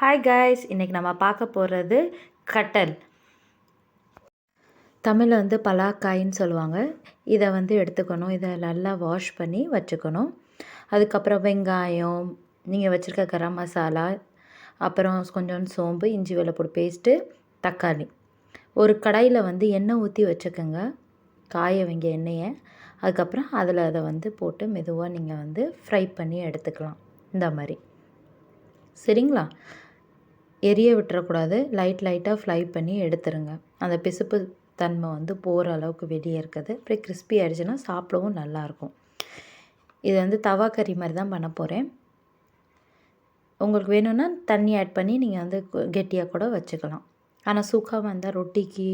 Hi guys, இன்றைக்கி நம்ம பார்க்க போகிறது கட்டல். தமிழில் வந்து பலாக்காயின்னு சொல்லுவாங்க. இதை வந்து எடுத்துக்கணும். இதை நல்லா வாஷ் பண்ணி வச்சுக்கணும். அதுக்கப்புறம் வெங்காயம், நீங்கள் வச்சுருக்க கரம் மசாலா, அப்புறம் கொஞ்சோண்டு சோம்பு, இஞ்சி வெள்ளைப்பூடு பேஸ்ட்டு, தக்காளி. ஒரு கடாயில் வந்து எண்ணெய் ஊற்றி வச்சுக்கோங்க. காய வைங்க எண்ணெயை. அதுக்கப்புறம் அதில் அதை வந்து போட்டு மெதுவாக நீங்கள் வந்து ஃப்ரை பண்ணி எடுத்துக்கலாம். இந்த மாதிரி சரிங்களா? எரிய விட்டுறக்கூடாது. லைட்டாக ஃப்ரை பண்ணி எடுத்துருங்க. அந்த பிசுப்பு தன்மை வந்து போகிற அளவுக்கு வெளியே இருக்குது. அப்படியே கிறிஸ்பி ஆகிடுச்சுன்னா சாப்பிடவும் நல்லாயிருக்கும். இது வந்து தவா கறி மாதிரி தான் பண்ண போகிறேன். உங்களுக்கு வேணும்னா தண்ணி ஆட் பண்ணி நீங்கள் வந்து கெட்டியாக கூட வச்சுக்கலாம். ஆனால் சூக்காக வந்தால் ரொட்டிக்கு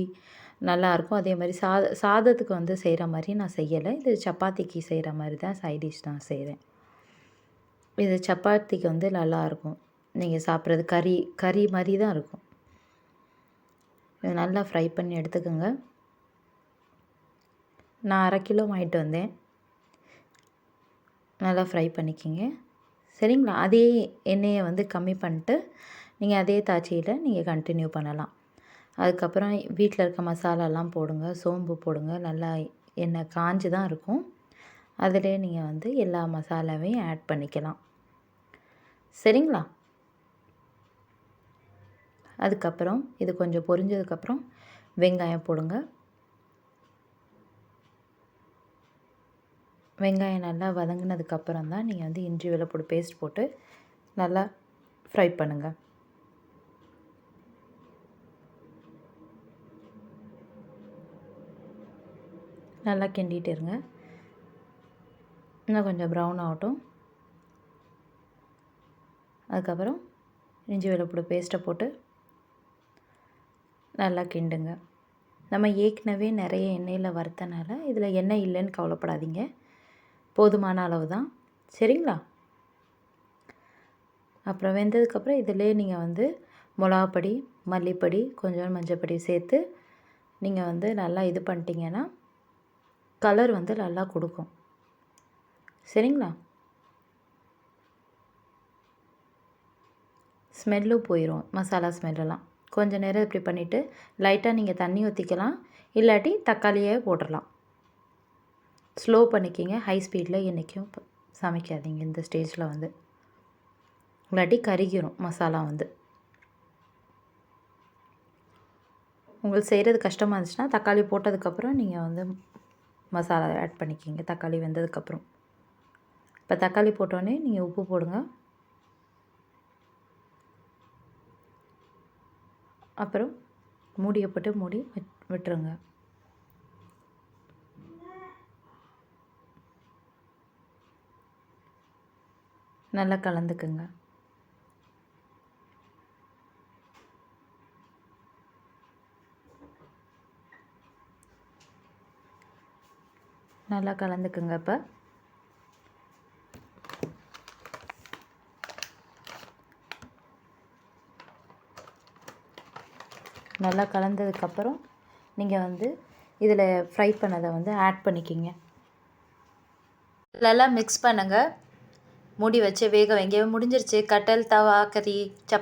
நல்லாயிருக்கும். அதே மாதிரி சாதத்துக்கு வந்து செய்கிற மாதிரி நான் செய்யலை. இது சப்பாத்திக்கு செய்கிற மாதிரி தான் சைட் டிஷ் நான் செய்கிறேன். இது சப்பாத்திக்கு வந்து நல்லாயிருக்கும். நீங்கள் சாப்பிட்றது கறி மாதிரி தான் இருக்கும். இது நல்லா ஃப்ரை பண்ணி எடுத்துக்கோங்க. நான் 1/2 கிலோ வாங்கிட்டு வந்தேன். நல்லா ஃப்ரை பண்ணிக்கிங்க சரிங்களா? அதே எண்ணெயை வந்து கம்மி பண்ணிட்டு நீங்கள் அதே தாச்சியில் நீங்கள் கண்டினியூ பண்ணலாம். அதுக்கப்புறம் வீட்டில் இருக்க மசாலாலாம் போடுங்க. சோம்பு போடுங்க. நல்லா எண்ணெய் காஞ்சி தான் இருக்கும். அதிலே நீங்கள் வந்து எல்லா மசாலாவையும் ஆட் பண்ணிக்கலாம் சரிங்களா? அதுக்கப்புறம் இது கொஞ்சம் பொரிஞ்சதுக்கப்புறம் வெங்காயம் போடுங்க. வெங்காயம் நல்லா வதங்கினதுக்கப்புறம் தான் நீங்கள் வந்து இஞ்சி வெள்ளைப்பூடு பேஸ்ட் போட்டு நல்லா ஃப்ரை பண்ணுங்கள். நல்லா கிண்டிகிட்டு இருங்க. இன்னும் கொஞ்சம் ப்ரௌன் ஆகட்டும். அதுக்கப்புறம் இஞ்சி வெள்ளைப்பூடு பேஸ்ட்டை போட்டு நல்லா கிண்டுங்க. நம்ம ஏற்கனவே நிறைய எண்ணெயில் வறுத்தனால இதில் எண்ணெய் இல்லைன்னு கவலைப்படாதீங்க. போதுமான அளவு தான் சரிங்களா? அப்புறம் வெந்ததுக்கப்புறம் இதிலே நீங்கள் வந்து மிளகாப்பொடி, மல்லிப்பொடி, கொஞ்சம் மஞ்சப்பொடி சேர்த்து நீங்கள் வந்து நல்லா இது பண்ணிட்டீங்கன்னா கலர் வந்து நல்லா கொடுக்கும் சரிங்களா? ஸ்மெல்லும் போயிடும். மசாலா ஸ்மெல்லாம் கொஞ்சம் நேரம் இப்படி பண்ணிவிட்டு லைட்டாக நீங்கள் தண்ணி ஊற்றிக்கலாம். இல்லாட்டி தக்காளியே போட்டுடலாம். ஸ்லோ பண்ணிக்கிங்க. ஹை ஸ்பீடில் என்றைக்கும் சமைக்காதீங்க இந்த ஸ்டேஜில் வந்து. இல்லாட்டி கருகிரும் மசாலா வந்து. உங்களுக்கு செய்கிறது கஷ்டமாக இருந்துச்சுன்னா தக்காளி போட்டதுக்கப்புறம் நீங்கள் வந்து மசாலா ஆட் பண்ணிக்கிங்க. தக்காளி வெந்ததுக்கப்புறம். இப்போ தக்காளி போட்டோன்னே நீங்கள் உப்பு போடுங்க. அப்புறம் மூடியை போட்டு மூடி விட்டுருங்க. நல்லா கலந்துக்குங்க. நல்லா கலந்துக்குங்க. இப்போ நல்லா கலந்ததுக்கப்புறம் நீங்கள் வந்து இதில் ஃப்ரை பண்ணதை வந்து ஆட் பண்ணிக்கிங்க. நல்லா மிக்ஸ் பண்ணுங்கள். மூடி வச்சு வேக வைங்க. முடிஞ்சிருச்சு. கட்டல், தவா கறி, சப்பாத்தி